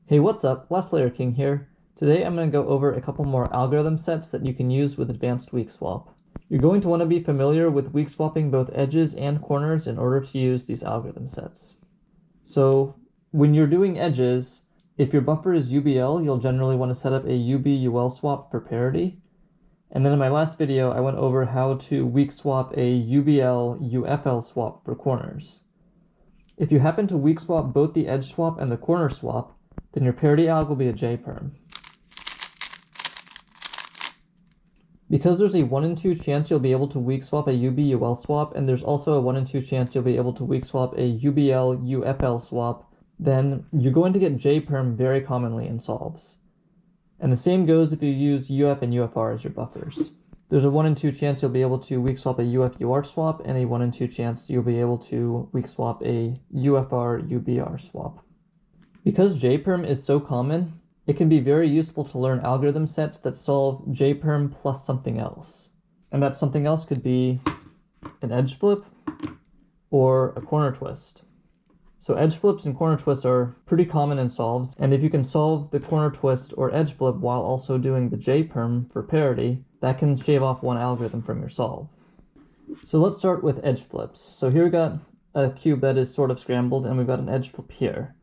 Hey, what's up? Last Layer King here. Today I'm going to go over a couple more algorithm sets that you can use with advanced weak swap. You're going to want to be familiar with weak swapping both edges and corners in order to use these algorithm sets. So when you're doing edges, if your buffer is UBL, you'll generally want to set up a UB-UL swap for parity. And then in my last video, I went over how to weak swap a UBL-UFL swap for corners. If you happen to weak swap both the edge swap and the corner swap, then your parity alg will be a J Perm. Because there's a 1 in 2 chance you'll be able to weak swap a UB-UL swap, and there's also a 1 in 2 chance you'll be able to weak swap a UBL-UFL swap, then you're going to get J Perm very commonly in solves. And the same goes if you use UF and UFR as your buffers. There's a 1 in 2 chance you'll be able to weak swap a UF-UR swap, and a 1 in 2 chance you'll be able to weak swap a UFR-UBR swap. Because J Perm is so common, it can be very useful to learn algorithm sets that solve J Perm plus something else. And that something else could be an edge flip or a corner twist. So edge flips and corner twists are pretty common in solves, and if you can solve the corner twist or edge flip while also doing the J Perm for parity, that can shave off one algorithm from your solve. So let's start with edge flips. So here we got a cube that is sort of scrambled, and we've got an edge flip here.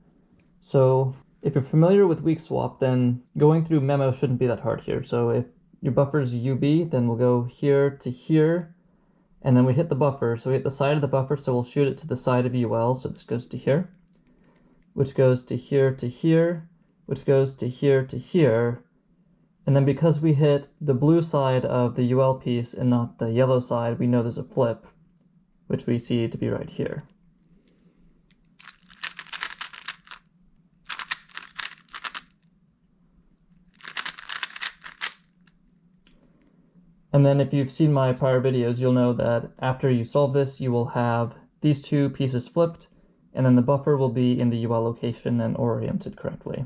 So if you're familiar with weak swap, then going through memo shouldn't be that hard here. So if your buffer is UB, then we'll go here to here, and then we hit the buffer. So we hit the side of the buffer, so we'll shoot it to the side of UL. So this goes to here, which goes to here to here, which goes to here to here. And then because we hit the blue side of the UL piece and not the yellow side, we know there's a flip, which we see to be right here. And then if you've seen my prior videos, you'll know that after you solve this, you will have these two pieces flipped, and then the buffer will be in the UL location and oriented correctly.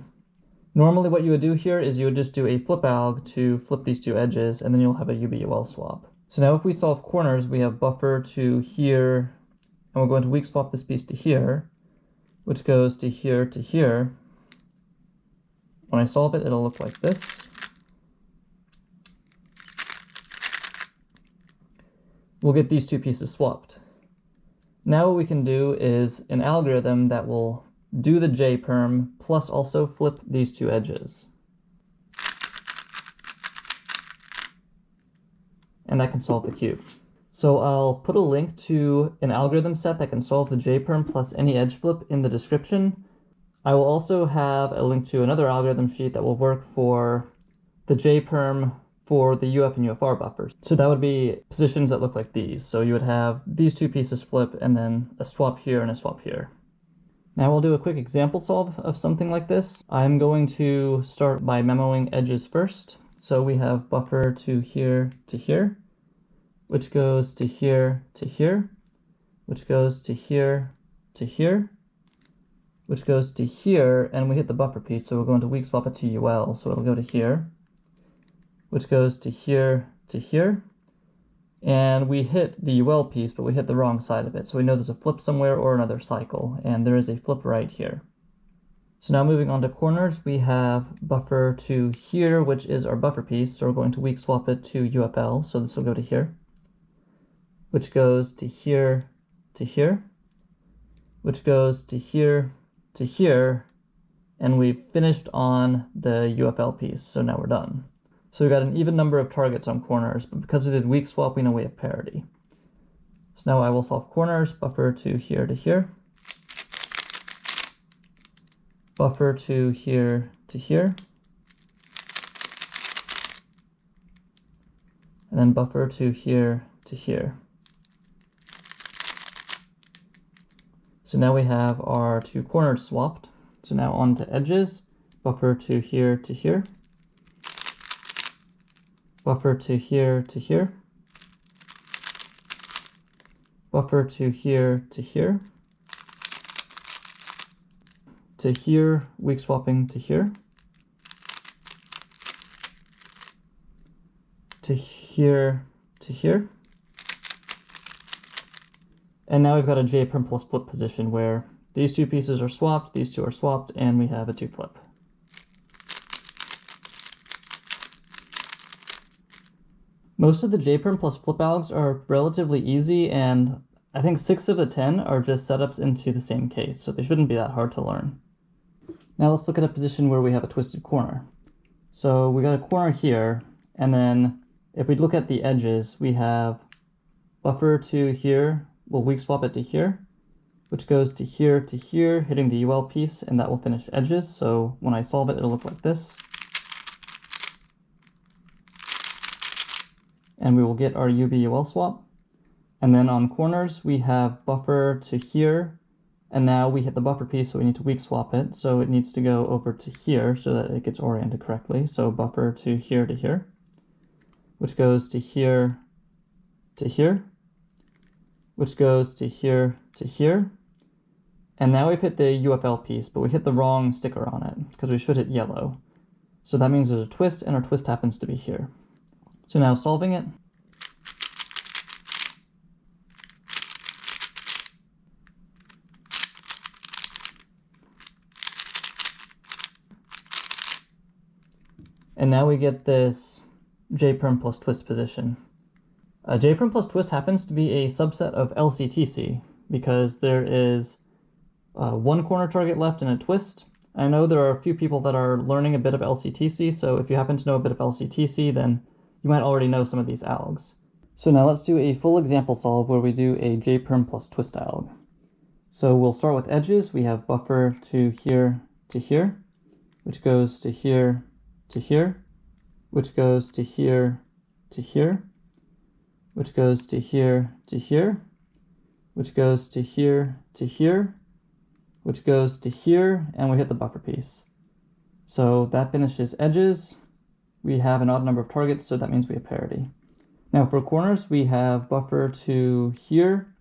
Normally what you would do here is you would just do a flip alg to flip these two edges, and then you'll have a UB-UL swap. So now if we solve corners, we have buffer to here, and we're going to weak swap this piece to here, which goes to here to here. When I solve it, it'll look like this. We'll get these two pieces swapped. Now what we can do is an algorithm that will do the J Perm plus also flip these two edges. And that can solve the cube. So I'll put a link to an algorithm set that can solve the J Perm plus any edge flip in the description. I will also have a link to another algorithm sheet that will work for the J Perm for the UF and UFR buffers. So that would be positions that look like these. So you would have these two pieces flip and then a swap here and a swap here. Now we'll do a quick example solve of something like this. I'm going to start by memoing edges first. So we have buffer to here, which goes to here to here, which goes to here to here, which goes to here, and we hit the buffer piece. So we're going to weak swap it to UL. So it'll go to here, which goes to here to here, and we hit the UL piece, but we hit the wrong side of it. So we know there's a flip somewhere or another cycle, and there is a flip right here. So now moving on to corners, we have buffer to here, which is our buffer piece. So we're going to weak swap it to UFL. So this will go to here, which goes to here to here, which goes to here to here, and we've finished on the UFL piece. So now we're done. So we got an even number of targets on corners, but because we did weak swap, we know we have parity. So now I will solve corners, buffer to here to here, buffer to here to here, and then buffer to here to here. So now we have our two corners swapped. So now on to edges, buffer to here to here, buffer to here to here, buffer to here to here, to here, weak swapping to here, to here to here, and now we've got a J Perm plus flip position where these two pieces are swapped, these two are swapped, and we have a two flip. Most of the J Perm plus flip algs are relatively easy, and I think 6 of the 10 are just setups into the same case, so they shouldn't be that hard to learn. Now let's look at a position where we have a twisted corner. So we got a corner here, and then if we look at the edges, we have buffer to here, we'll weak swap it to here, which goes to here, hitting the UL piece, and that will finish edges. So when I solve it, it'll look like this. And we will get our UB-UL swap. And then on corners, we have buffer to here, and now we hit the buffer piece, so we need to weak swap it. So it needs to go over to here so that it gets oriented correctly. So buffer to here, which goes to here, which goes to here. And now we've hit the UFL piece, but we hit the wrong sticker on it because we should hit yellow. So that means there's a twist, and our twist happens to be here. So now solving it, and now we get this J Perm plus twist position. J Perm plus twist happens to be a subset of LCTC because there is one corner target left and a twist. I know there are a few people that are learning a bit of LCTC, so if you happen to know a bit of LCTC, then you might already know some of these algs. So now let's do a full example solve where we do a J Perm plus twist alg. So we'll start with edges. We have buffer to here, which goes to here, which goes to here, which goes to here, which goes to here, which goes to here, and we hit the buffer piece. So that finishes edges. We have an odd number of targets, so that means we have parity. Now for corners, we have buffer to here,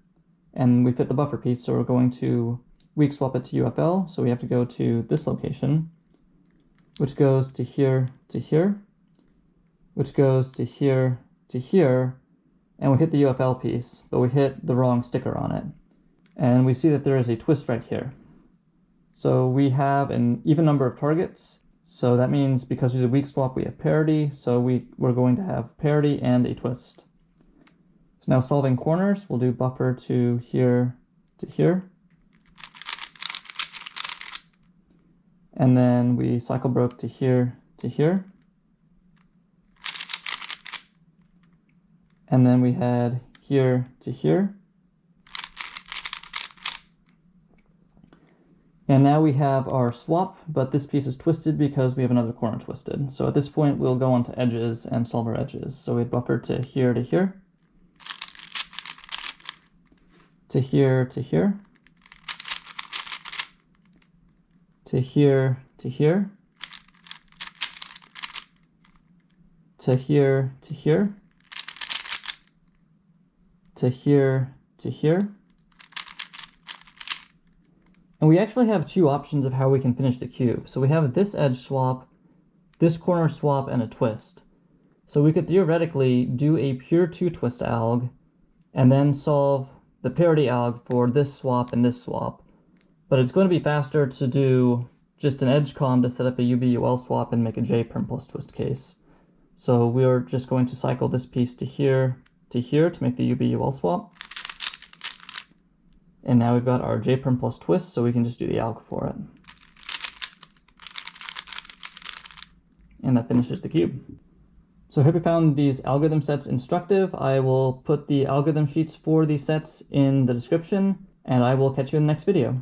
and we fit the buffer piece, so we're going to weak swap it to UFL, so we have to go to this location, which goes to here, which goes to here, and we hit the UFL piece, but we hit the wrong sticker on it. And we see that there is a twist right here. So we have an even number of targets. So that means because we did weak swap, we have parity. So we're going to have parity and a twist. So now solving corners, we'll do buffer to here, and then we cycle broke to here, and then we had here to here. And now we have our swap, but this piece is twisted because we have another corner twisted. So at this point, we'll go on to edges and solve our edges. So we buffer to here, to here, to here, to here, to here, to here, to here, to here, to here, to here. And we actually have two options of how we can finish the cube. So we have this edge swap, this corner swap, and a twist. So we could theoretically do a pure 2-twist alg and then solve the parity alg for this swap and this swap. But it's going to be faster to do just an edge comm to set up a UB-UL swap and make a J Perm plus twist case. So we're just going to cycle this piece to here to make the UB-UL swap. And now we've got our J Perm plus twist, so we can just do the alg for it. And that finishes the cube. So I hope you found these algorithm sets instructive. I will put the algorithm sheets for these sets in the description, and I will catch you in the next video.